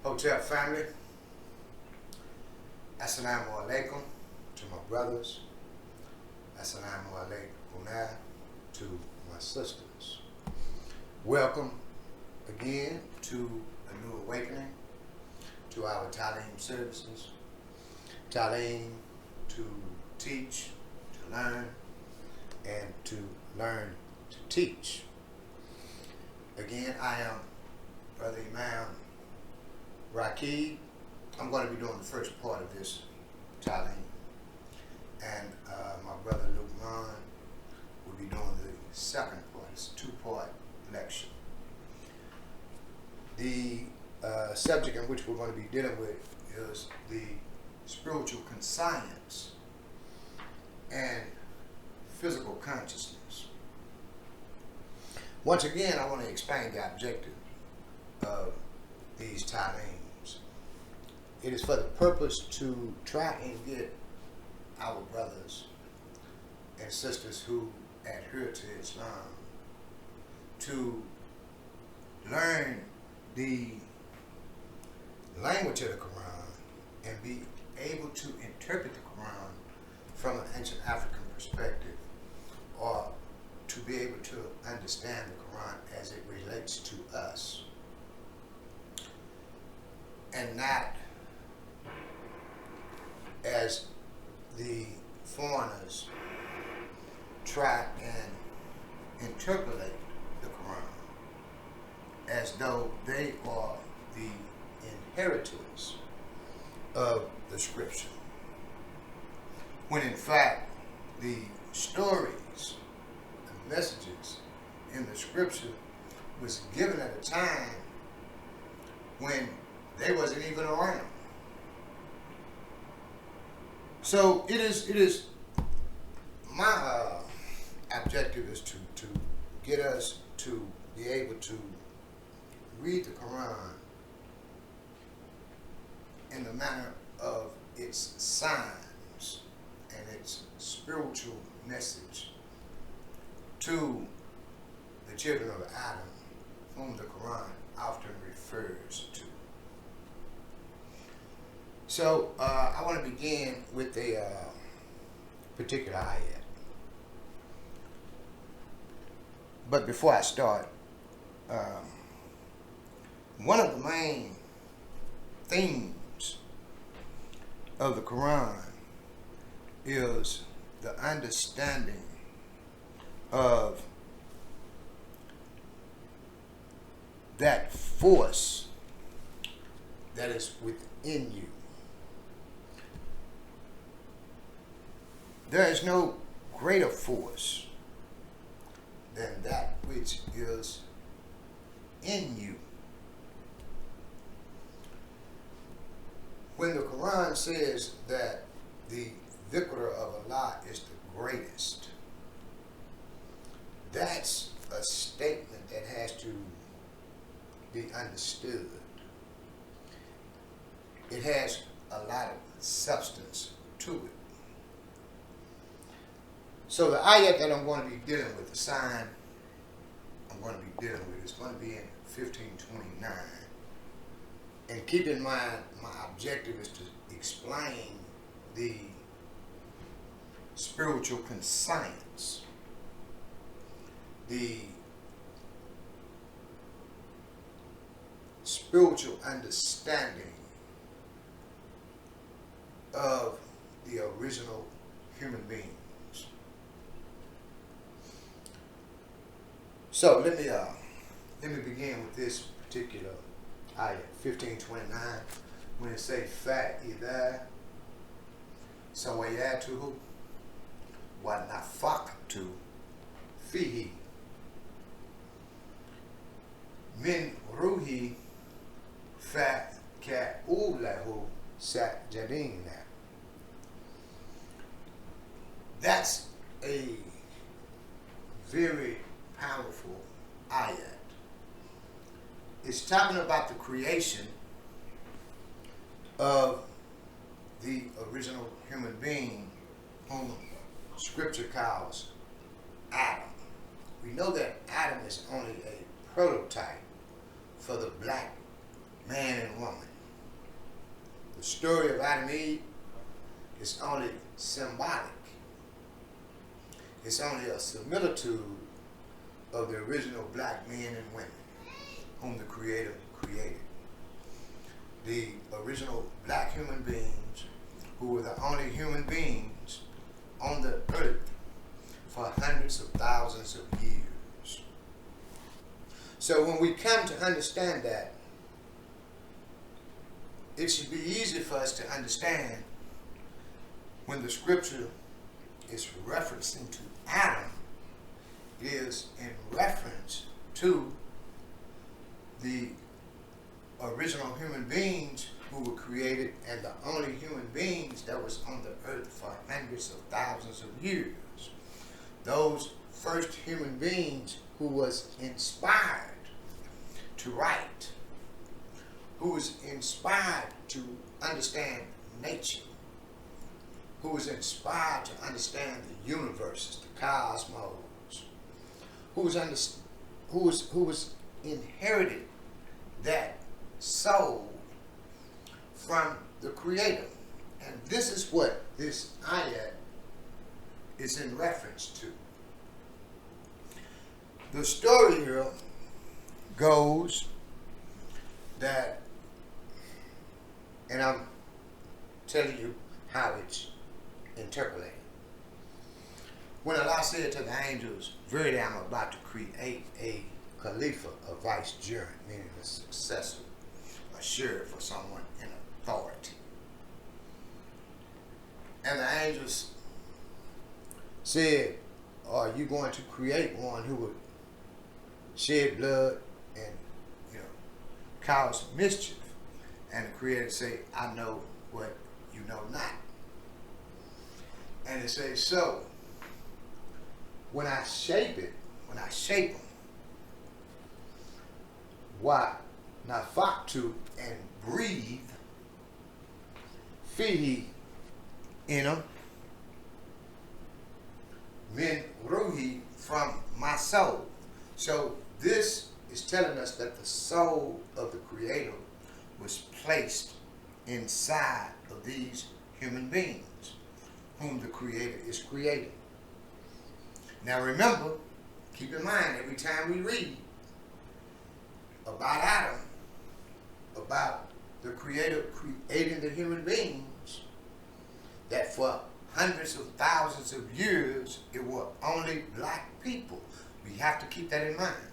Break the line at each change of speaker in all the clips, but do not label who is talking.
Hotel family, assalamu alaikum to my brothers, assalamu alaikum to my sisters. Welcome again to a new awakening, to our Talim services. Talim, to teach, to learn, and to learn to teach. Again, I am Brother IMAAM RAQIYB. I'm going to be doing the first part of this Talim, and my brother LUQMAAN will be doing the second part. It's a two-part lecture. The subject in which we're going to be dealing with is the spiritual conscience and physical consciousness. Once again, I want to explain the objective of these Talims. It is for the purpose to try and get our brothers and sisters who adhere to Islam to learn the language of the Quran and be able to interpret the Quran from an ancient African perspective, or to be able to understand the Quran as it relates to us, and not as the foreigners try and interpolate the Quran as though they are the inheritors of the scripture, when in fact the stories and messages in the scripture was given at a time when they wasn't even around. So it is my objective is to get us to be able to read the Quran in the manner of its signs and its spiritual message to the children of Adam, whom the Quran often refers to. So I want to begin with a particular ayat. But before I start, one of the main themes of the Quran is the understanding of that force that is within you. There is no greater force than that which is in you. When the Quran says that the dhikr of Allah is the greatest, that's a statement that has to be understood. It has a lot of substance to it. So the ayat that I'm going to be dealing with, the sign I'm going to be dealing with, is going to be in 1529. And keep in mind, my objective is to explain the spiritual conscience, the spiritual understanding of the original human beings. So let me begin with this particular ayat, 1529, when it says فَإِذَا سَوَيَّتُهُ وَنَفَخْتُ فِيهِ مِنْ رُوحِي فَكَأُوا لَهُ سَاجِدِينَ. That's a very powerful ayat. It's talking about the creation of the original human being, whom Scripture calls Adam. We know that Adam is only a prototype for the black man and woman the story of Adam and Eve is only symbolic. It's only a similitude of the original black men and women whom the Creator created. The original black human beings who were the only human beings on the earth for hundreds of thousands of years. So when we come to understand that, it should be easy for us to understand when the scripture is referencing to Adam, is in reference to the original human beings who were created and the only human beings that was on the earth for hundreds of thousands of years. Those first human beings who was inspired to write, who was inspired to understand nature, who was inspired to understand the universes, the cosmos, who was inherited that soul from the Creator. And this is what this ayat is in reference to. The story here goes that, and I'm telling you how it's interpolated. When Allah said to the angels, "Verily I'm about to create a Khalifa, a vicegerent," meaning a successor, a sheriff, or someone in authority. And the angels said, "Are you going to create one who would shed blood and, cause mischief?" And the Creator said, "I know what you know not." And it says, "So when I shape them, why nafaktu, and breathe fihi, in them, min ruhi, from my soul." So this is telling us that the soul of the Creator was placed inside of these human beings whom the Creator is creating. Now remember, keep in mind, every time we read about Adam, about the Creator creating the human beings, that for hundreds of thousands of years it were only black people. We have to keep that in mind.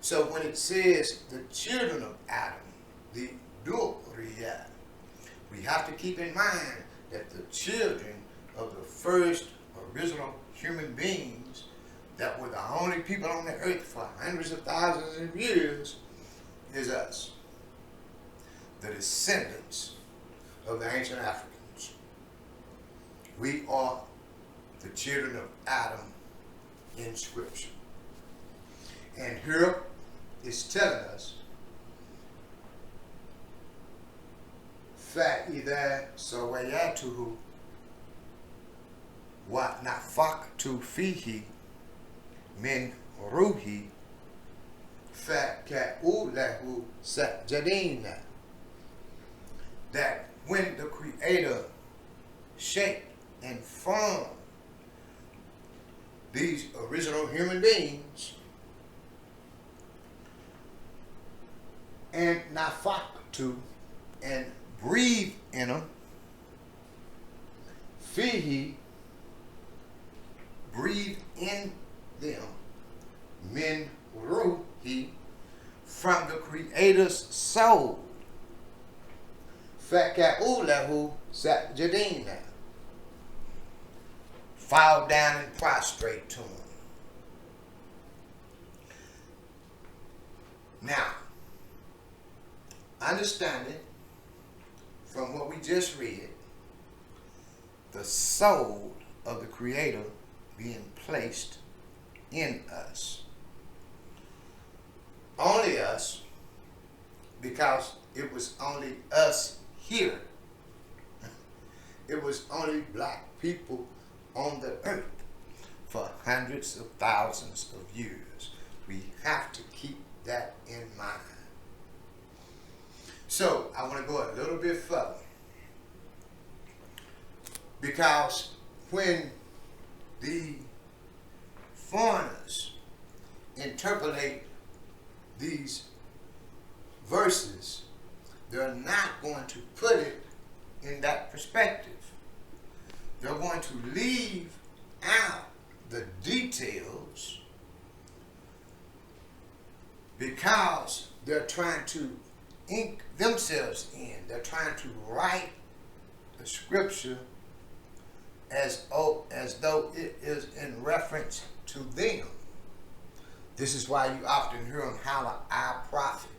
So when it says the children of Adam, the LUQMAAN, we have to keep in mind that the children of the first original human beings that were the only people on the earth for hundreds of thousands of years is us, the descendants of the ancient Africans. We are the children of Adam in Scripture. And here it's telling us, فَإِذَا سَوَيَّتُهُ وَنَفَخْتُ فِيهِ مِنْ رُوحِي فَقَعُوا لَهُ سَاجِدِينَ. That when the Creator shaped and formed these original human beings, and nafaktu, and breathe in them, fihi, breathe in them, min ruhi, from the Creator's soul, فَقَعُوا لَهُ سَاجِدِينَ, fall down and prostrate to him. Now, understanding from what we just read, the soul of the Creator being placed in us. Only us, because it was only us here. It was only black people on the earth for hundreds of thousands of years. We have to keep that in mind. So I want to go a little bit further, because when the foreigners interpolate these verses, they're not going to put it in that perspective. They're going to leave out the details because they're trying to ink themselves in. They're trying to write the scripture as though it is in reference to them. This is why you often hear them holler, "Our prophet."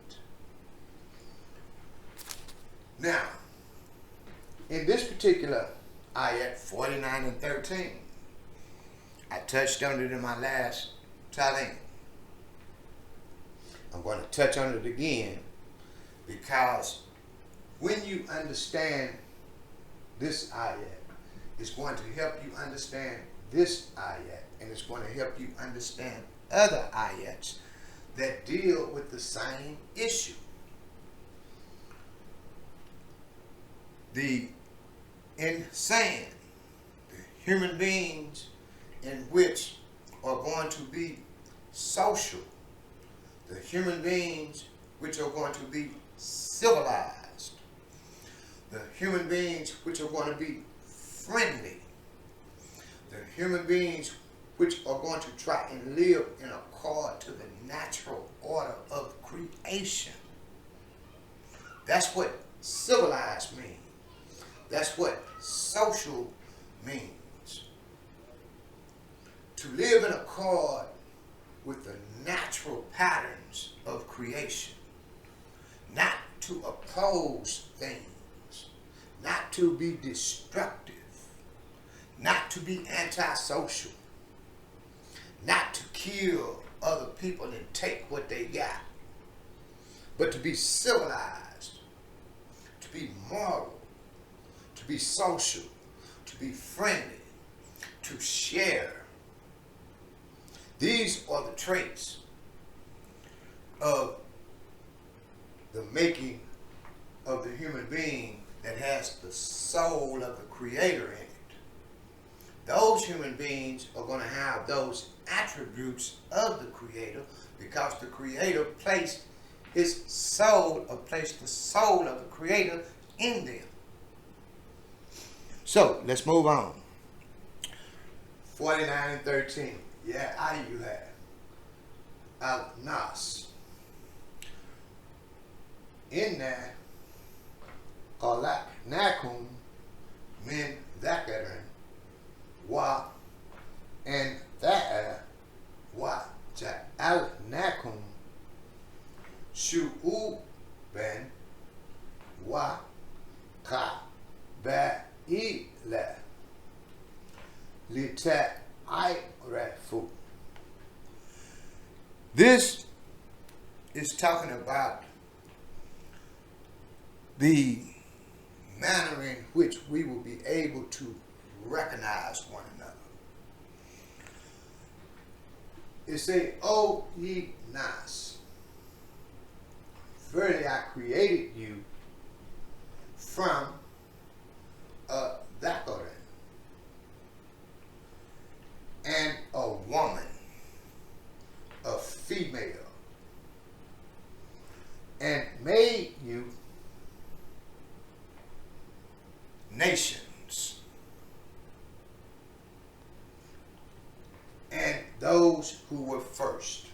Now, in this particular ayat 49 and 13, I touched on it in my last talim. I'm going to touch on it again, because when you understand this ayat, it's going to help you understand this ayat, and it's going to help you understand other ayats that deal with the same issue. The insane, the human beings in which are going to be social, the human beings which are going to be civilized, the human beings which are going to be friendly, the human beings which are going to try and live in accord to the natural order of creation. That's what civilized means. That's what social means. To live in accord with the natural patterns of creation. Not to oppose things. Not to be destructive. Not to be antisocial. Not to kill other people and take what they got. But to be civilized. To be moral. To be social, to be friendly, to share. These are the traits of the making of the human being that has the soul of the Creator in it. Those human beings are going to have those attributes of the Creator, because the Creator placed His soul, or placed the soul of the Creator in them. So, let's move on. 49 and 13. Yeah, Ayuha. Al-Nas. Inna khalaqnakum min dhakarin wa untha wa ja'alnakum shu'uban wa qaba'ila lita'arafu. This is talking about the manner in which we will be able to recognize one another. It says, "O ye Nas, verily I created you from a dhakarin, and a woman, a female, and made you nations, and those who were first,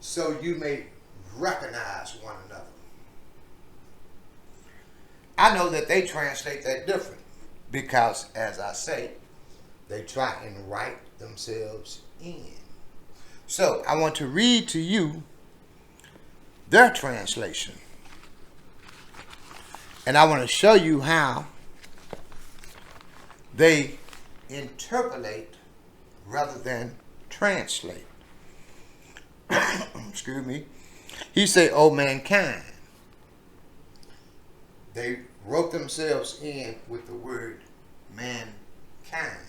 so you may recognize one another." I know that they translate that different, because, as I say, they try and write themselves in. So I want to read to you their translation. And I want to show you how they interpolate rather than translate. Excuse me. He said, "O mankind." They wrote themselves in with the word mankind.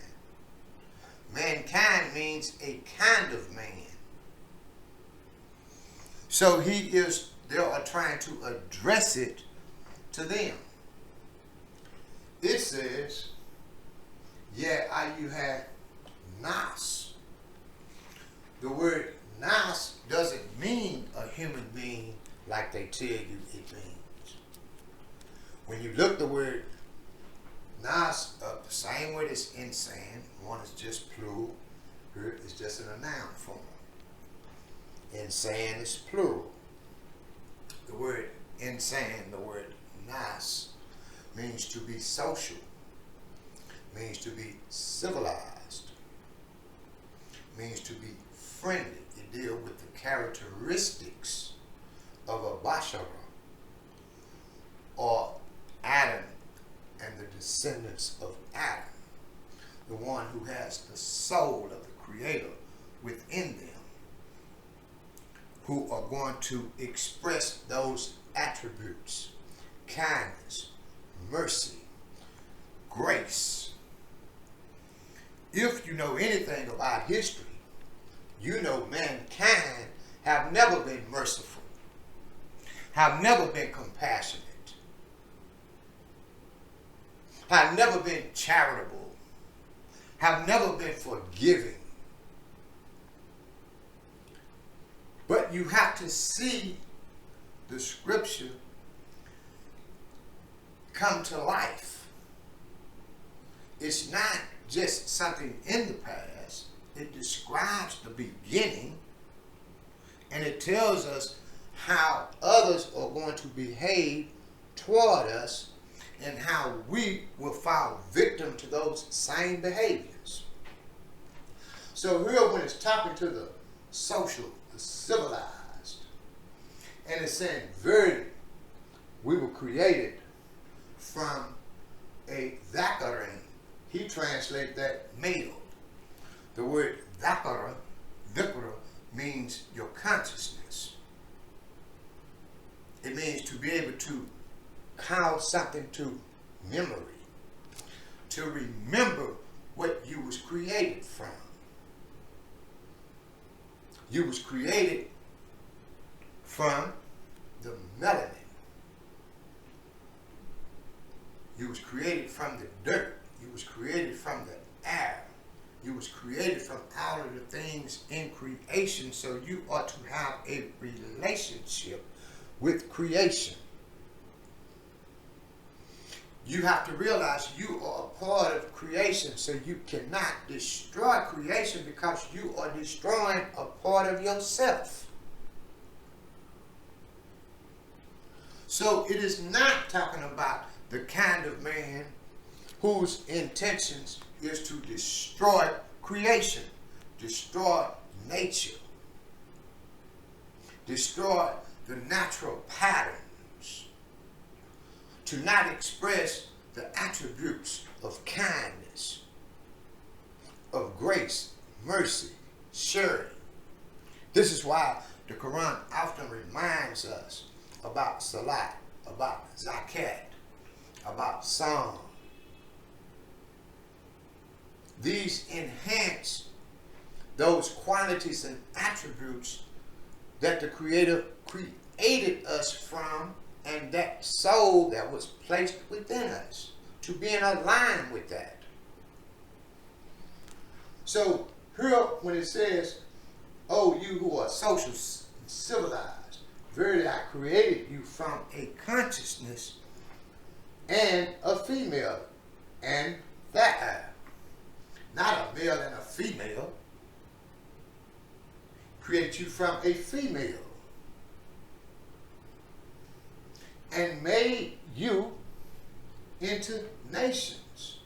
Mankind means a kind of man. So he is they are trying to address it to them. It says, yeah, you have nas. The word nas doesn't mean a human being like they tell you it means. When you look the word nas up, the same word as insan, one is just plural, here is just in a noun form. Insan is plural. The word insan, the word nas, means to be social, means to be civilized, means to be friendly. It deals with the characteristics of a bashara, or Adam and the descendants of Adam, the one who has the soul of the Creator within them, who are going to express those attributes: kindness, mercy, grace. If you know anything about history, you know mankind have never been merciful, have never been compassionate, have never been charitable, have never been forgiving. But you have to see the scripture come to life. It's not just something in the past. It describes the beginning, and it tells us how others are going to behave toward us and how we will fall victim to those same behaviors. So here when it's talking to the social, the civilized, and it's saying, verily, we were created from a dhakarin. He translates that male. The word dhakara, dhikra, means your consciousness. It means to be able to call something to memory, to remember what you was created from. You was created from the melanin. You was created from the dirt. You was created from the air. You was created from all of the things in creation, so you ought to have a relationship with creation. You have to realize you are a part of creation, so you cannot destroy creation because you are destroying a part of yourself. So it is not talking about the kind of man whose intentions is to destroy creation, destroy nature, destroy the natural patterns, to not express the attributes of kindness, of grace, mercy, sharing. This is why the Quran often reminds us about salat, about zakat, about psalm. These enhance those qualities and attributes that the Creator created us from, and that soul that was placed within us, to be in line with that. So here when it says, oh, you who are social and civilized, verily I created you from a consciousness and a female and that. Not a male and a female. Created you from a female. And made you into nations.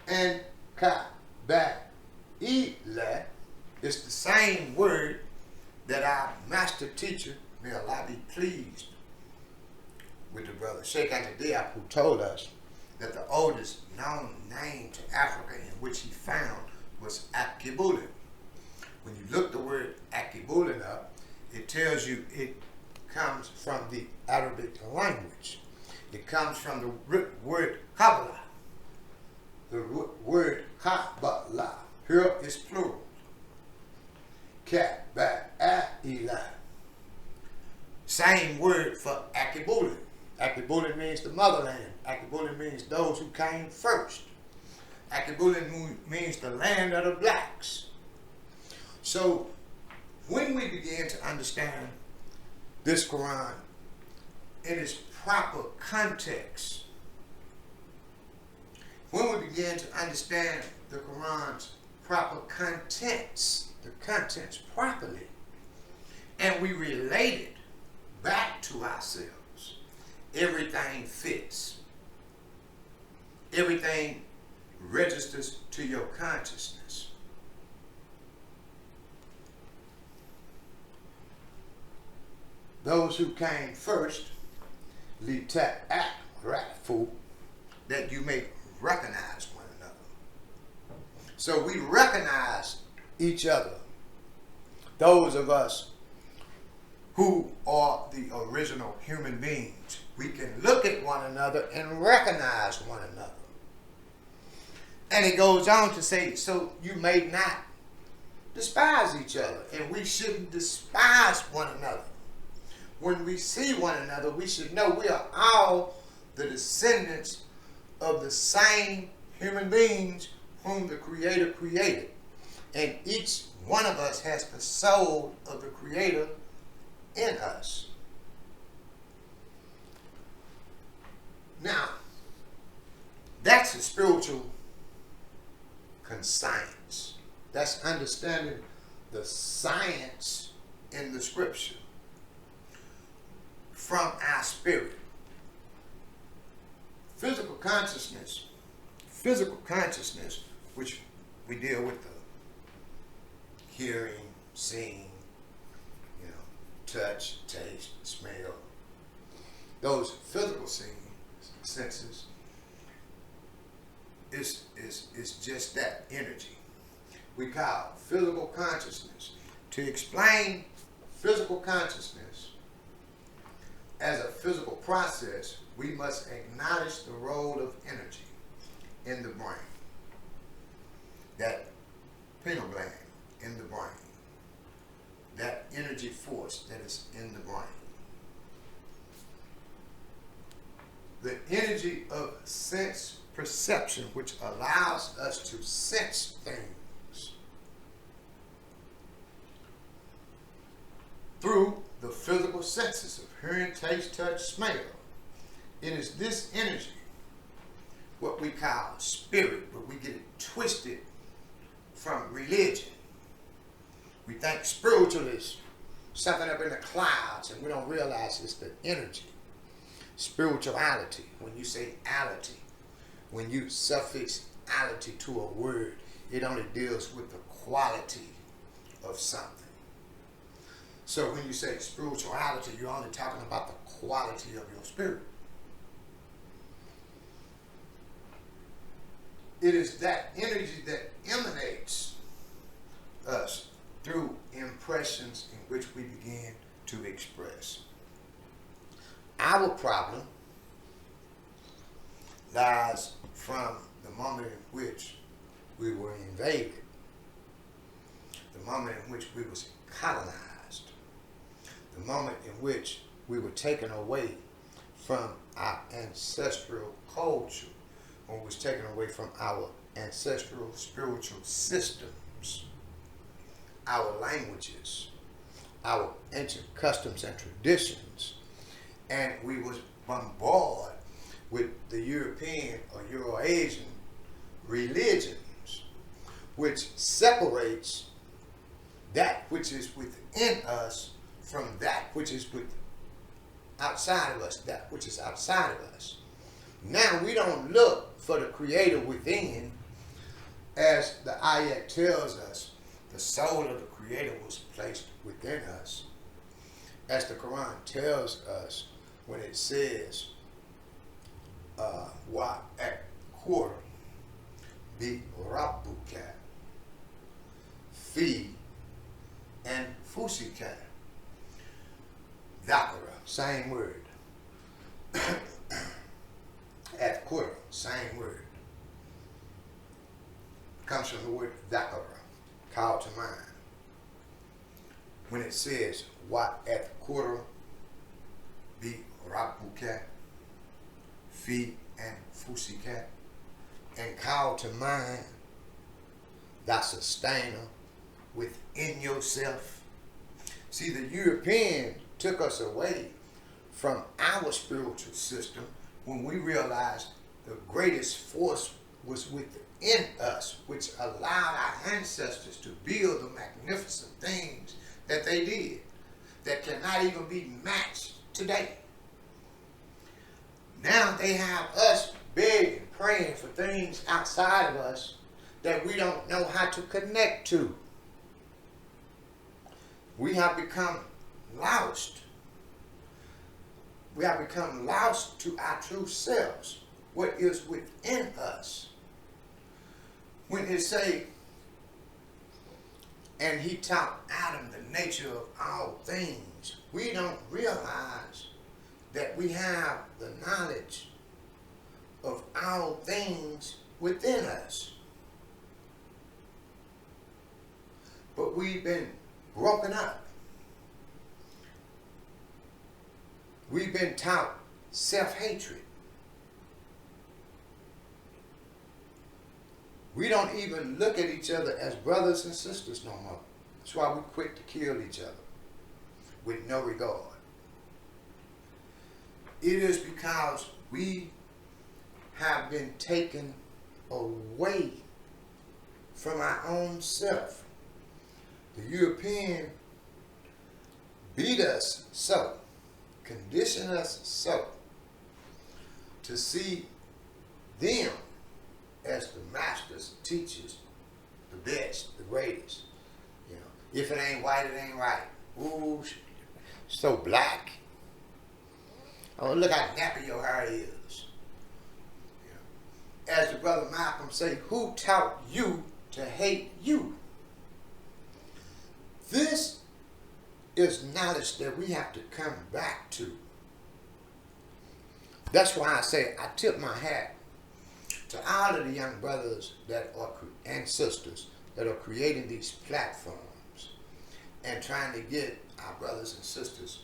And ka'ba'ila is the same word that our master teacher, may Allah be pleased with the brother Sheikh Anta, who told us that the oldest known name to Africa in which he found was RAQIYB. When you look the word RAQIYB up, it tells you it comes from the Arabic language. It comes from the word Qabla. The word Qabla. Here is plural. Ka'ba'ila. same word for RAQIYB. RAQIYB means the motherland. RAQIYB means those who came first. RAQIYB means the land of the blacks. So when we begin to understand this Quran in its proper context, when we begin to understand the Quran's proper contents, the contents properly, and we relate it back to ourselves, everything fits. Everything registers to your consciousness. Those who came first, that you may recognize one another. So we recognize each other. Those of us who are the original human beings, we can look at one another and recognize one another. And it goes on to say, so you may not despise each other, and we shouldn't despise one another. When we see one another, we should know we are all the descendants of the same human beings whom the Creator created. And each one of us has the soul of the Creator in us. Now, that's a spiritual conscience. That's understanding the science in the scripture from our spirit. Physical consciousness, which we deal with the hearing, seeing, touch, taste, smell. Those physical senses is just that energy. We call physical consciousness. To explain physical consciousness as a physical process, we must acknowledge the role of energy in the brain. That pineal gland in the brain. That energy force that is in the brain. The energy of sense perception, which allows us to sense things through the physical senses of hearing, taste, touch, smell. It is this energy, what we call spirit, but we get it twisted from religion. We think spiritual is something up in the clouds, and we don't realize it's the energy. Spirituality, when you say ality, when you suffix ality to a word, it only deals with the quality of something. So when you say spirituality, you're only talking about the quality of your spirit. It is that energy that emanates us through impressions in which we begin to express. Our problem lies from the moment in which we were invaded, the moment in which we was colonized, the moment in which we were taken away from our ancestral culture, when we was taken away from our ancestral spiritual systems, our languages, our ancient customs and traditions, and we was bombarded with the European or Euro-Asian religions, which separates that which is within us from that which is outside of us, that which is outside of us. Now we don't look for the Creator within, as the ayat tells us. The soul of the Creator was placed within us, as the Quran tells us when it says, wa akur bi rabbuka fi anfusika dhakara, same word. At quarter, same word. Comes from the word dhakara, call to mind. When it says, what at quarter be RAQIYB, Fi and Fusikat, and call to mind thy sustainer within yourself. See, the European took us away from our spiritual system when we realized the greatest force was within us, which allowed our ancestors to build the magnificent things that they did that cannot even be matched today. Now they have us begging, praying for things outside of us that we don't know how to connect to. We have become lost. We have become lost to our true selves, what is within us. When it say, and he taught Adam the nature of all things, we don't realize that we have the knowledge of all things within us. But we've been broken up. We've been taught self-hatred. We don't even look at each other as brothers and sisters no more. That's why we quick to kill each other with no regard. It is because we have been taken away from our own self. The European beat us so, conditioned us so, to see them as the masters, teachers, the best, the greatest. You know, if it ain't white, it ain't right. Ooh, so black. Oh, look how nappy your hair is. You know, as the brother Malcolm say, who taught you to hate you? This is knowledge that we have to come back to. That's why I say I tip my hat to all of the young brothers that are and sisters that are creating these platforms and trying to get our brothers and sisters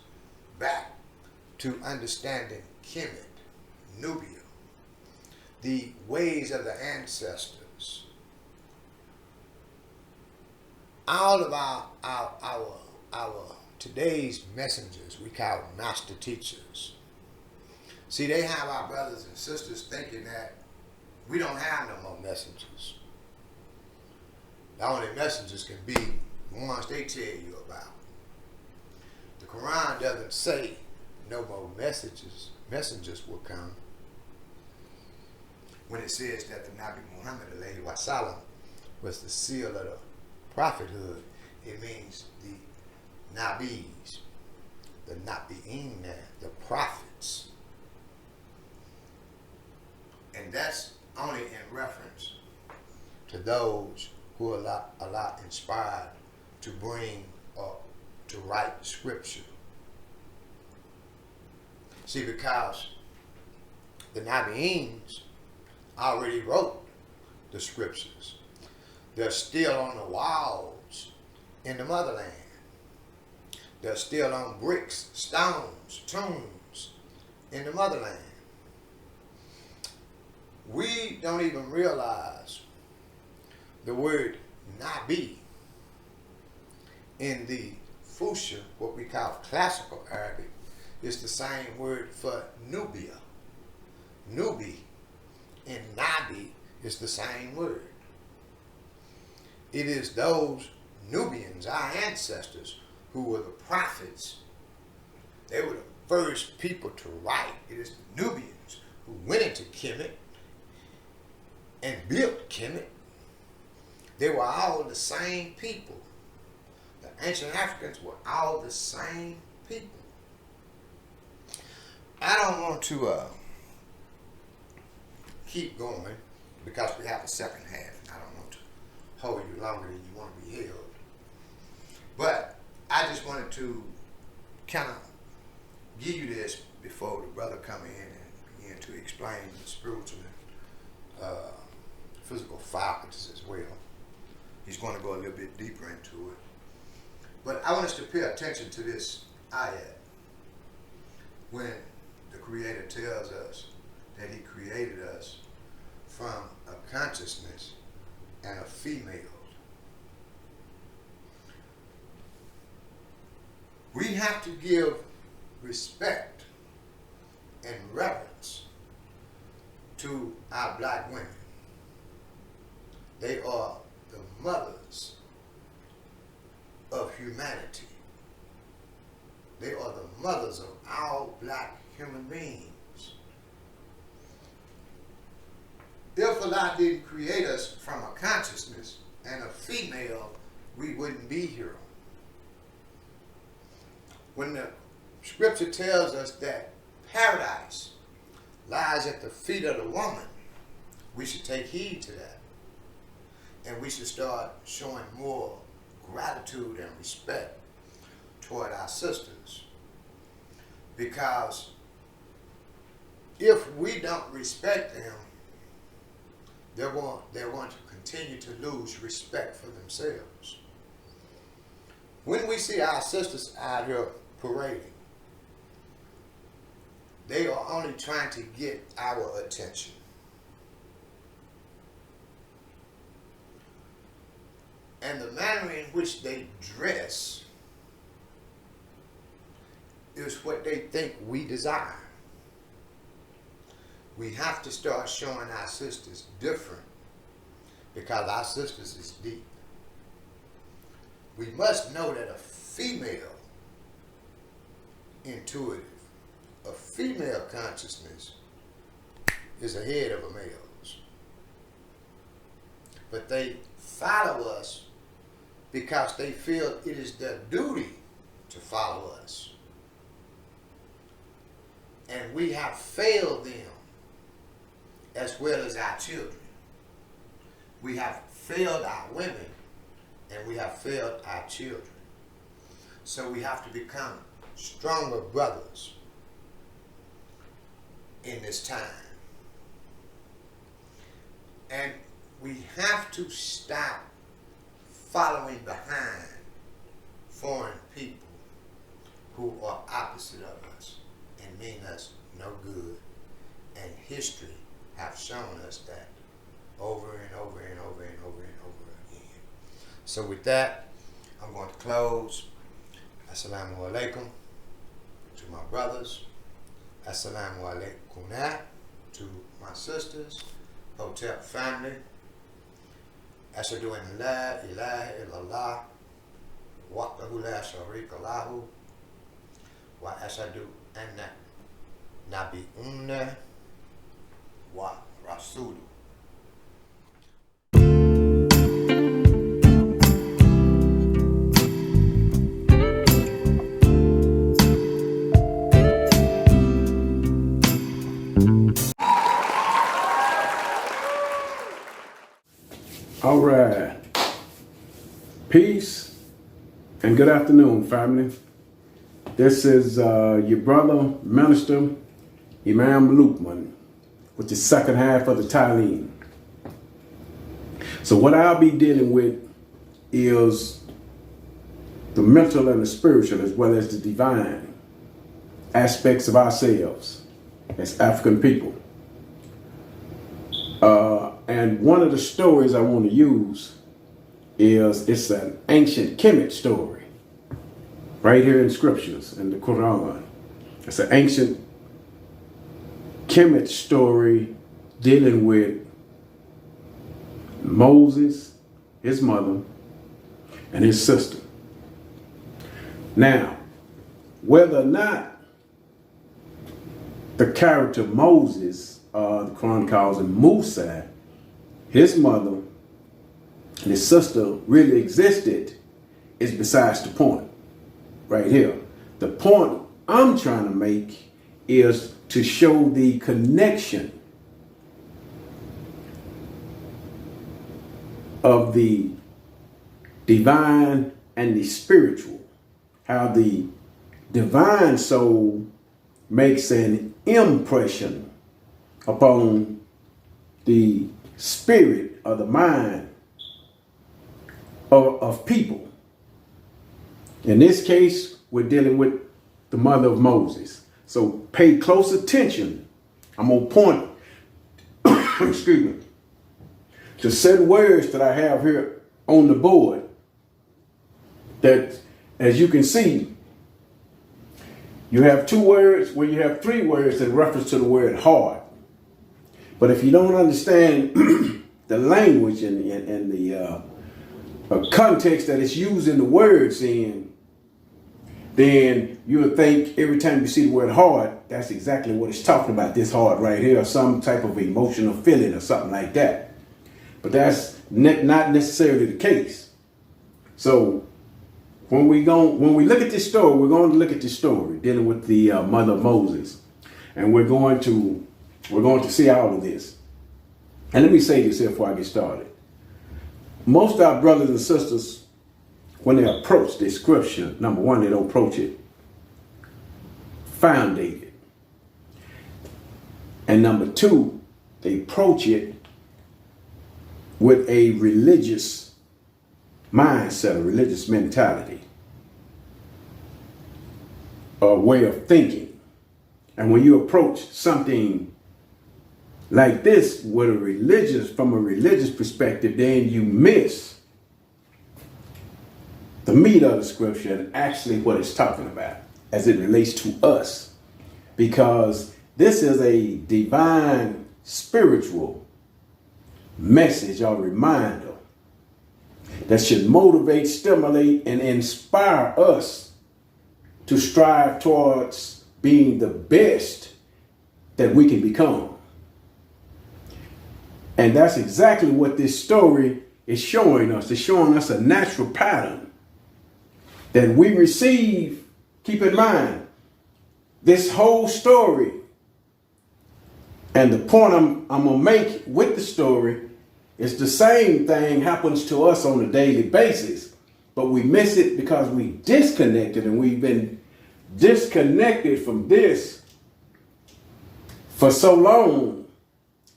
back to understanding Kemet, Nubia, the ways of the ancestors. All of our today's messengers we call master teachers. See, they have our brothers and sisters thinking that we don't have no more messengers. The only messengers can be the ones they tell you about. The Quran doesn't say no more messengers will come. When it says that the Nabi Muhammad alayhi wa sallam was the seal of the prophethood, it means the Nabis, the Nabi'in, the prophets. And that's only in reference to those who are Allah inspired to bring or to write scripture. See, because the Nabi'ins already wrote the scriptures. They're still on the walls in the motherland. They're still on bricks, stones, tombs in the motherland. We don't even realize the word Nabi in the Fusha, what we call classical Arabic, is the same word for Nubia. Nubi and Nabi is the same word. It is those Nubians, our ancestors, who were the prophets. They were the first people to write. It is the Nubians who went into Kemet and built Kemet. They were all the same people. The ancient Africans were all the same people. I don't want to keep going because we have a second half. I don't want to hold you longer than you want to be held. But I just wanted to kind of give you this before the brother come in and begin to explain the spiritual and physical faculties as well. He's going to go a little bit deeper into it. But I want us to pay attention to this ayat. when the Creator tells us that He created us from a consciousness and a female. We have to give respect and reverence to our black women. They are the mothers of humanity. They are the mothers of all black human beings. If Allah didn't create us from a consciousness and a female, we wouldn't be here. When the scripture tells us that paradise lies at the feet of the woman, we should take heed to that. And we should start showing more gratitude and respect toward our sisters. Because if we don't respect them, they're going to continue to lose respect for themselves. When we see our sisters out here parading, they are only trying to get our attention. And the manner in which they dress is what they think we desire. We have to start showing our sisters different, because our sisters is deep. We must know that a female intuitive, a female consciousness is ahead of a male's. But they follow us because they feel it is their duty to follow us. And we have failed them as well as our children. We have failed our women and we have failed our children. So we have to become stronger brothers in this time. And we have to stop following behind foreign people who are opposite of us and mean us no good. And history have shown us that over and over and over and over and over again. So with that, I'm going to close. Assalamu alaikum to my brothers. Assalamu alaikum to my sisters. Hotel family. Ashhadu an la ilaha illallah wahdahu la sharika lahu wa ashhadu anna nabiyyuna wa rasuluh.
All right. Peace and good afternoon, family. This is your brother, Minister IMAAM LUQMAAN, with the second half of the Talim. So what I'll be dealing with is the mental and the spiritual, as well as the divine aspects of ourselves as African people. And one of the stories I want to use is, it's an ancient Kemet story, right here in scriptures, in the Quran. It's an ancient Kemet story dealing with Moses, his mother, and his sister. Now, whether or not the character Moses, the Quran calls him Musa, his mother and his sister really existed, is besides the point right here. The point I'm trying to make is to show the connection of the divine and the spiritual. How the divine soul makes an impression upon the spirit or the mind of people. In this case, we're dealing with the mother of Moses. So pay close attention. I'm going to point, excuse me, to certain words that I have here on the board that, as you can see, you have two words where you have three words in reference to the word hard. But if you don't understand the language and the context that it's using the words in, then you would think every time you see the word hard, that's exactly what it's talking about, this hard right here, or some type of emotional feeling or something like that. But that's not necessarily the case. So when we look at this story, we're going to look at this story dealing with the mother of Moses, and we're going to see all of this. And let me say this here before I get started. Most of our brothers and sisters, when they approach this scripture, number one, they don't approach it foundated, and number two, they approach it with a religious mindset, a religious mentality, a way of thinking. And when you approach something like this from a religious perspective, then you miss the meat of the scripture and actually what it's talking about as it relates to us. Because this is a divine spiritual message or reminder that should motivate, stimulate, and inspire us to strive towards being the best that we can become. And that's exactly what this story is showing us. It's showing us a natural pattern that we receive. Keep in mind, this whole story, and the point I'm going to make with the story, is the same thing happens to us on a daily basis, but we miss it because we disconnected, and we've been disconnected from this for so long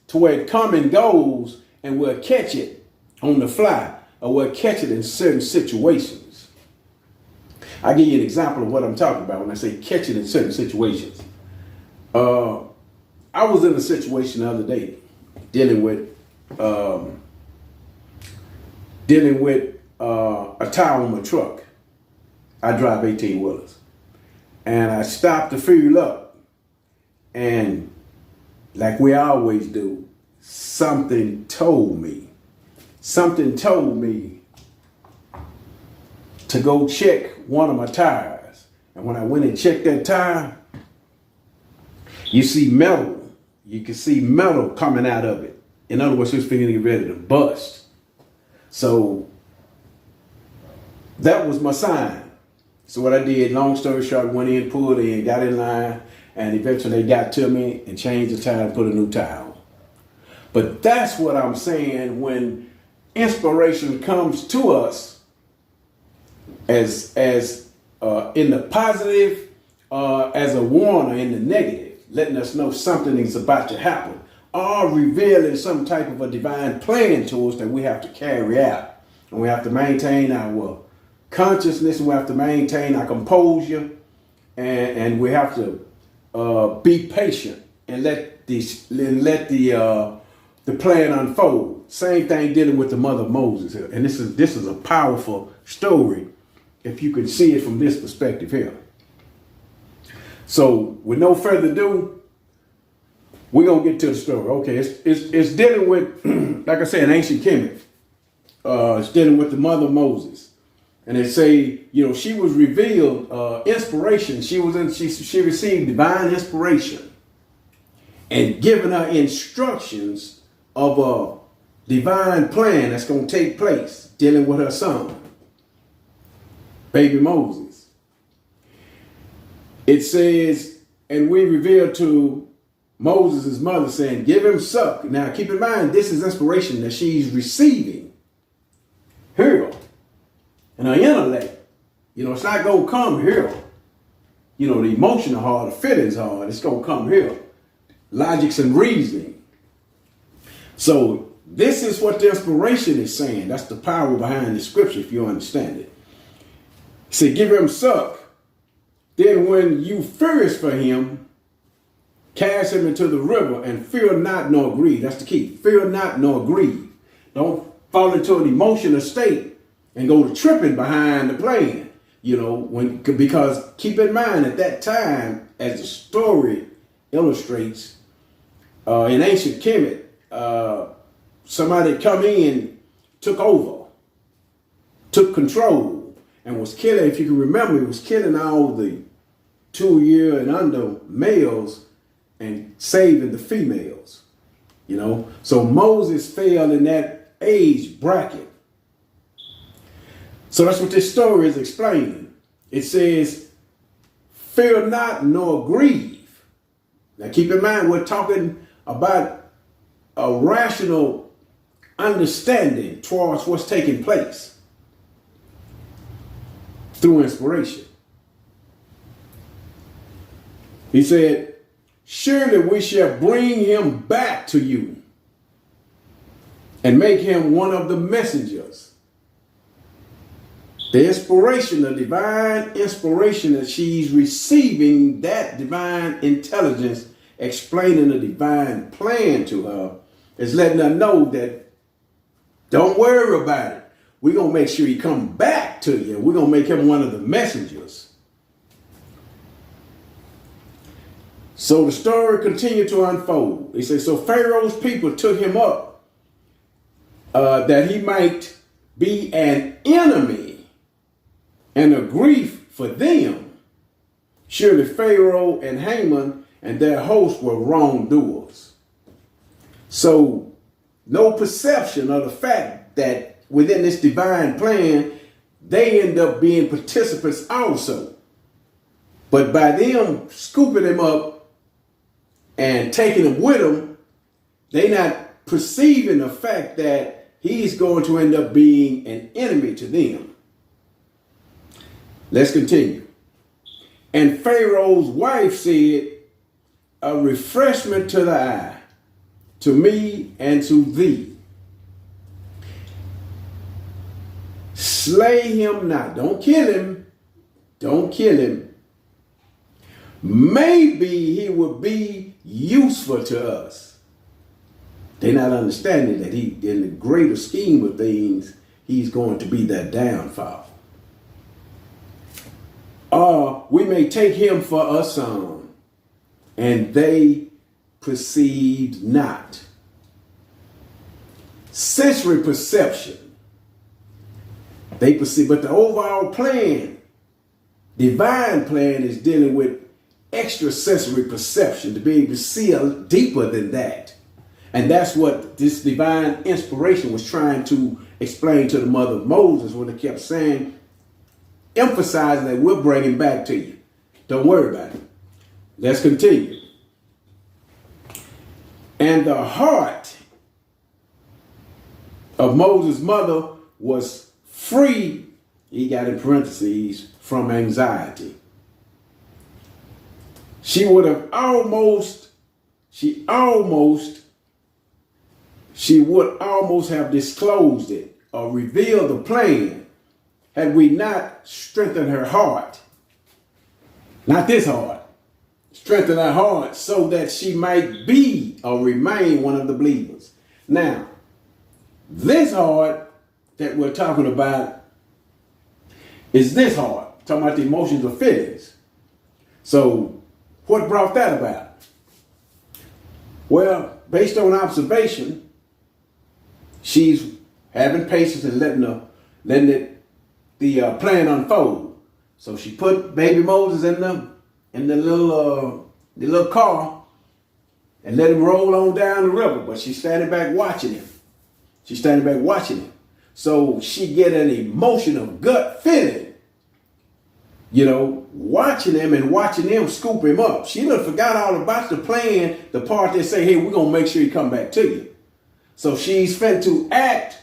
to where it comes and goes, and we'll catch it on the fly, or we'll catch it in certain situations. I'll give you an example of what I'm talking about when I say catch it in certain situations. I was in a situation the other day dealing with a tire on my truck. I drive 18-wheelers. And I stopped to fuel up. And like we always do, something told me to go check one of my tires. And when I went and checked that tire, you see metal. You can see metal coming out of it. In other words, it was beginning to get ready to bust. So that was my sign. So what I did, long story short, went in, pulled in, got in line, and eventually they got to me and changed the tire and put a new tire on. But that's what I'm saying when inspiration comes to us as in the positive, as a warner in the negative, letting us know something is about to happen, or revealing some type of a divine plan to us that we have to carry out. And we have to maintain our consciousness, and we have to maintain our composure, and we have to be patient and let the plan unfold. Same thing dealing with the mother of Moses here. And this is a powerful story if you can see it from this perspective here. So with no further ado, we're going to get to the story. Okay, it's dealing with, like I said, an ancient Kemet. It's dealing with the mother of Moses. And they say, she was revealed inspiration. She received divine inspiration and given her instructions of a divine plan that's going to take place dealing with her son, baby Moses. It says, and we revealed to Moses' mother saying, give him suck. Now keep in mind, this is inspiration that she's receiving here. And her intellect, it's not going to come here. The emotional heart, the feelings heart, it's going to come here. Logics and reasoning. So this is what the inspiration is saying. That's the power behind the scripture, if you understand it. It said, give him suck. Then when you thirst for him, cast him into the river, and fear not nor grieve. That's the key. Fear not nor grieve. Don't fall into an emotional state and go to tripping behind the plan. Because keep in mind at that time, as the story illustrates, in ancient Kemet, somebody come in, took over, took control, and was killing, if you can remember, he was killing all the 2 year and under males and saving the females. So Moses fell in that age bracket. So that's what this story is explaining. It says, fear not nor grieve. Now keep in mind, we're talking about a rational understanding towards what's taking place through inspiration. He said, surely we shall bring him back to you and make him one of the messengers. The inspiration, the divine inspiration that she's receiving, that divine intelligence explaining the divine plan to her, is letting her know that don't worry about it. We're going to make sure he come back to you. We're going to make him one of the messengers. So the story continued to unfold. He said, so Pharaoh's people took him up that he might be an enemy and a grief for them. Surely Pharaoh and Haman and their hosts were wrongdoers. So no perception of the fact that within this divine plan, they end up being participants also. But by them scooping him up and taking him with them, they not perceiving the fact that he's going to end up being an enemy to them. Let's continue. And Pharaoh's wife said, a refreshment to the eye, to me and to thee. Slay him not. Don't kill him. Don't kill him. Maybe he will be useful to us. They're not understanding that he, in the greater scheme of things, he's going to be that downfall. Or we may take him for a son. And they perceived not. Sensory perception. They perceive, but the overall plan, divine plan, is dealing with extrasensory perception, to be able to see deeper than that. And that's what this divine inspiration was trying to explain to the mother of Moses when they kept saying, emphasizing that we'll bring him back to you. Don't worry about it. Let's continue. And the heart of Moses' mother was free, he got in parentheses, from anxiety. She would almost have disclosed it or revealed the plan had we not strengthened her heart. Not this heart. Strengthen her heart so that she might be or remain one of the believers. Now, this heart that we're talking about is this heart, talking about the emotions or feelings. So, what brought that about? Well, based on observation, she's having patience and letting the plan unfold. So she put baby Moses in the little car and let him roll on down the river, but she's standing back watching him. So she get an emotional gut feeling, watching him and watching them scoop him up. She done forgot all about the plan, the part that say, hey, we're going to make sure he come back to you. So she's fit to act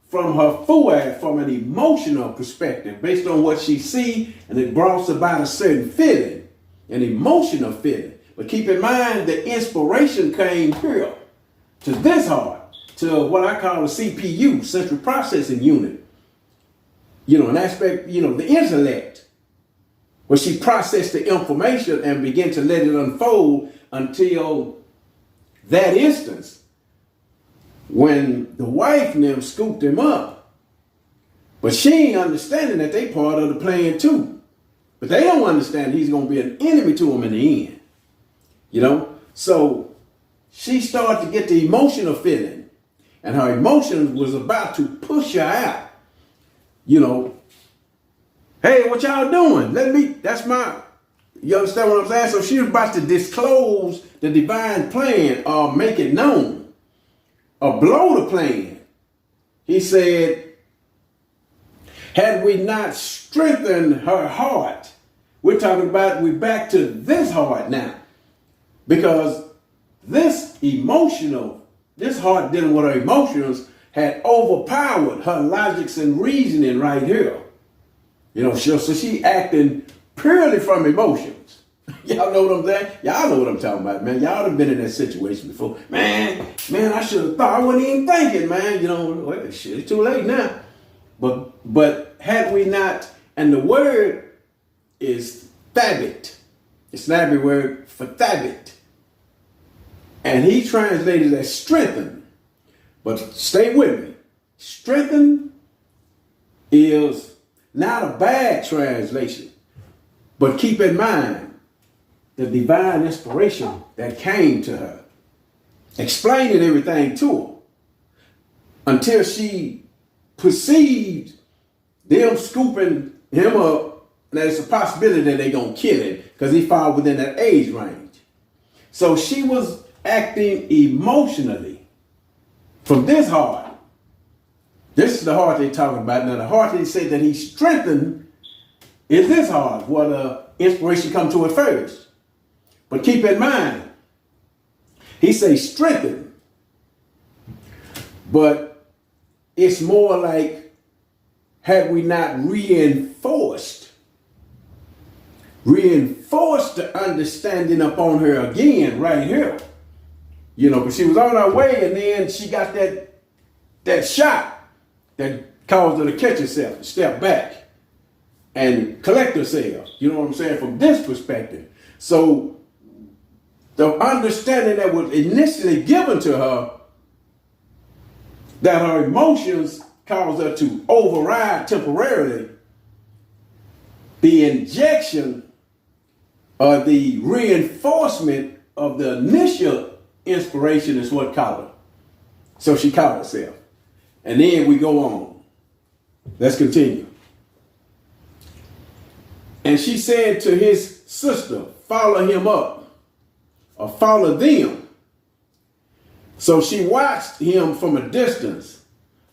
from her fuad, from an emotional perspective, based on what she see, and it brought about a certain feeling, an emotional feeling. But keep in mind, the inspiration came here, to this heart, to what I call a CPU, central processing unit. An aspect, the intellect, where she processed the information and began to let it unfold until that instance when the wife and them scooped him up. But she ain't understanding that they part of the plan too. But they don't understand he's going to be an enemy to them in the end. You know? So she started to get the emotional feeling. And her emotions was about to push her out. You know, hey, what y'all doing? You understand what I'm saying? So she was about to disclose the divine plan or make it known or blow the plan. He said, had we not strengthened her heart, we're back to this heart now. Because this heart dealing with her emotions had overpowered her logics and reasoning right here. You know, so she acting purely from emotions. Y'all know what I'm saying? Y'all know what I'm talking about, man. Y'all have been in that situation before. Man, I should have thought. I wasn't even thinking, man. You know, well, shit, it's too late now. But had we not, and the word is thabit. It's an Arabic word for thabit. And he translated as strengthen. But stay with me. Strengthen is not a bad translation. But keep in mind the divine inspiration that came to her, explaining everything to her until she perceived them scooping him up. There's a possibility that they're going to kill him because he fall within that age range. So she was acting emotionally from this heart. This is the heart they're talking about. Now, the heart they say that he strengthened is this heart, where the inspiration come to it first. But keep in mind, he says strengthen, but it's more like, had we not reinforced the understanding upon her again right here. You know, but she was on her way, and then she got that shot that caused her to catch herself, to step back and collect herself. You know what I'm saying? From this perspective. So the understanding that was initially given to her, that her emotions caused her to override temporarily the injection or the reinforcement of the initial inspiration is what caught her. So she caught herself. And then we go on. Let's continue. And she said to his sister, follow him up, or follow them. So she watched him from a distance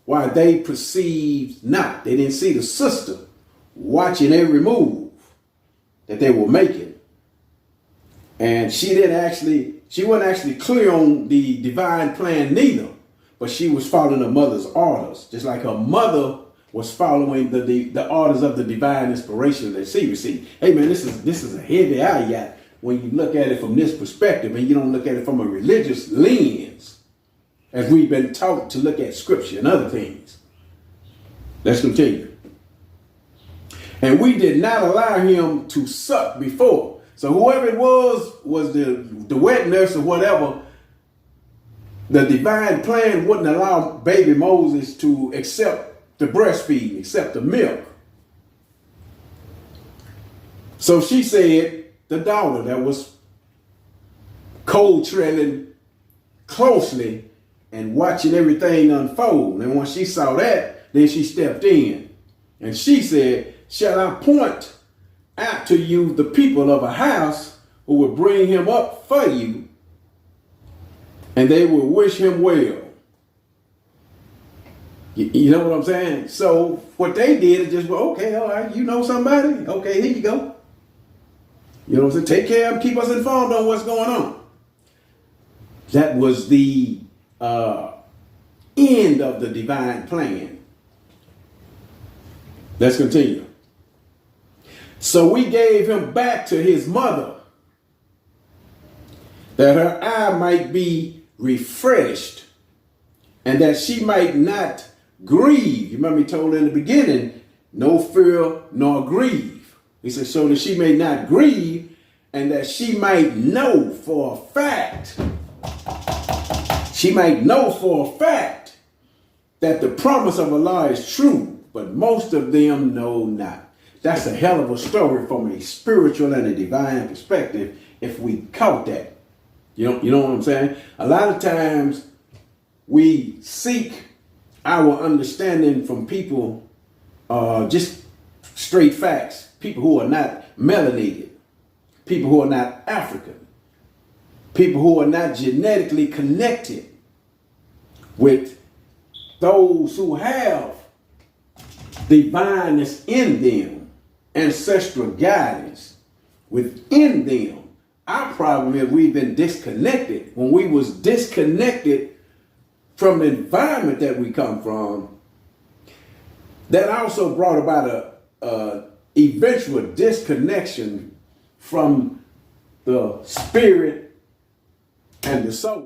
while they perceived not. They didn't see the sister watching every move that they were making. And she wasn't actually clear on the divine plan neither, but she was following her mother's orders, just like her mother was following the orders of the divine inspiration that she received. Hey man, this is a heavy ayat when you look at it from this perspective, and you don't look at it from a religious lens, as we've been taught to look at scripture and other things. Let's continue. And we did not allow him to suck before. So whoever it was the wet nurse or whatever, the divine plan wouldn't allow baby Moses to accept the breastfeeding, accept the milk. So she said, the daughter that was cold trailing closely and watching everything unfold. And when she saw that, then she stepped in. And she said, shall I point out to you the people of a house who will bring him up for you, and they will wish him well? You know what I'm saying? So what they did is just, well, okay, all right, you know somebody? Okay, here you go. You know what I'm saying? Take care of him, keep us informed on what's going on. That was the end of the divine plan. Let's continue. So we gave him back to his mother, that her eye might be refreshed, and that she might not grieve. You remember he told her in the beginning, no fear nor grieve. He said, so that she may not grieve, and that she might know for a fact, that the promise of Allah is true, but most of them know not. That's a hell of a story from a spiritual and a divine perspective if we caught that. You know what I'm saying? A lot of times we seek our understanding from people, just straight facts, people who are not melanated, people who are not African, people who are not genetically connected with those who have divineness in them, ancestral guidance within them. Our problem is we've been disconnected. When we was disconnected from the environment that we come from, that also brought about a eventual disconnection from the spirit and the soul.